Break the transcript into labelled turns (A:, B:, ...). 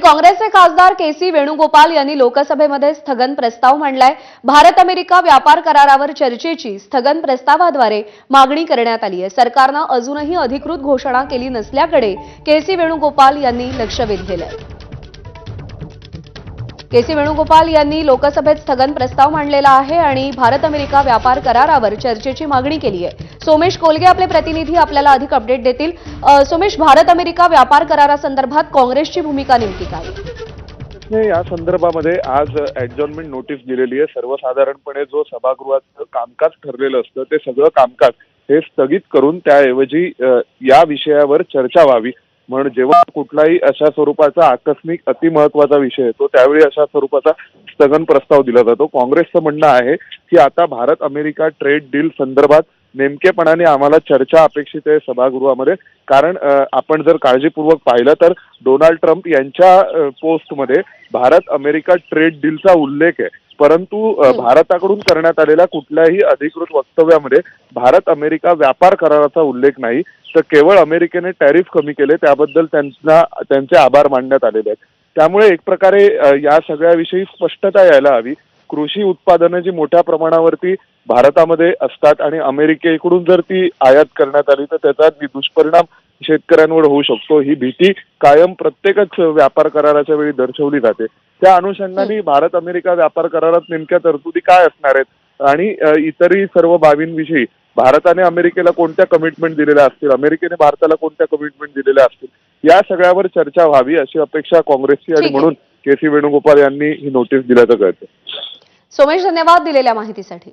A: काँग्रेसचे खासदार के.सी. वेणुगोपाल यांनी लोकसभेमध्ये स्थगन प्रस्ताव मांडलाय। भारत अमेरिका व्यापार करारावर चर्चेची स्थगन प्रस्तावाद्वारे मागणी करण्यात आली आहे। सरकारने अजूनही अधिकृत घोषणा केली नसल्याकडे के.सी. वेणुगोपाल यांनी लक्ष वेधलेलं आहे। के.सी. वेणुगोपाल यांनी लोकसभेत स्थगन प्रस्ताव मांडलेला आहे आणि भारत अमेरिका व्यापार करारावर चर्चेची मागणी केली आहे। सोमेश कोलगे आपले प्रतिनिधी आपल्याला अधिक अपडेट देतील। सोमेश, भारत अमेरिका व्यापार करारासंदर्भात काँग्रेसची भूमिका नेमकी काय?
B: या संदर्भामध्ये आज ॲडजॉर्नमेंट नोटीस दिलेली आहे। सर्वसाधारणपणे जो सभागृहाचं कामकाज ठरलेलं असतं ते सगळं कामकाज हे स्थगित करून त्याऐवजी या विषयावर चर्चा व्हावी, म्हणून जेव्हा कुठलाही अशा स्वरूपाचा आकस्मिक अतिमहत्वाचा विषय येतो त्यावेळी अशा स्वरूपाचा स्थगन प्रस्ताव दिला जातो। काँग्रेसचं म्हणणं आहे की आता भारत अमेरिका ट्रेड डील संदर्भात नेमकेपणाने आम्हाला चर्चा अपेक्षित आहे सभागृहामध्ये, कारण आपण जर काळजीपूर्वक पाहिलं तर डोनाल्ड ट्रम्प यांच्या पोस्टमध्ये भारत अमेरिका ट्रेड डीलचा उल्लेख आहे, परंतु भारताकडून करण्यात आलेल्या कुठल्याही अधिकृत वक्तव्यामध्ये भारत अमेरिका व्यापार कराराचा उल्लेख नाही, तर केवळ अमेरिकेने टॅरिफ कमी केले त्याबद्दल त्यांचे आभार मानण्यात आलेले आहेत। त्यामुळे एक प्रकारे या सगळ्याविषयी स्पष्टता यायला हवी। कृषी उत्पादनं जी मोठ्या प्रमाणावरती भारतामध्ये असतात आणि अमेरिकेकडून जर ती आयात करण्यात आली तर त्याचा दुष्परिणाम शेतकऱ्यांवर होऊ शकतो, ही भीती कायम प्रत्येकच व्यापार कराराच्या वेळी दर्शवली जाते। त्या अनुषंगाने भारत अमेरिका व्यापार करारात नेमक्या तरतुदी काय असणार आहेत आणि इतरही सर्व बाबींविषयी भारताने अमेरिकेला कोणत्या कमिटमेंट दिलेल्या असतील, अमेरिकेने भारताला कोणत्या कमिटमेंट दिलेल्या असतील, या सगळ्यावर चर्चा व्हावी अशी अपेक्षा काँग्रेसची आणि म्हणून के.सी. वेणुगोपाल यांनी ही नोटीस दिल्याचं कळतं।
A: सोमेश, धन्यवाद दिलेल्या माहितीसाठी।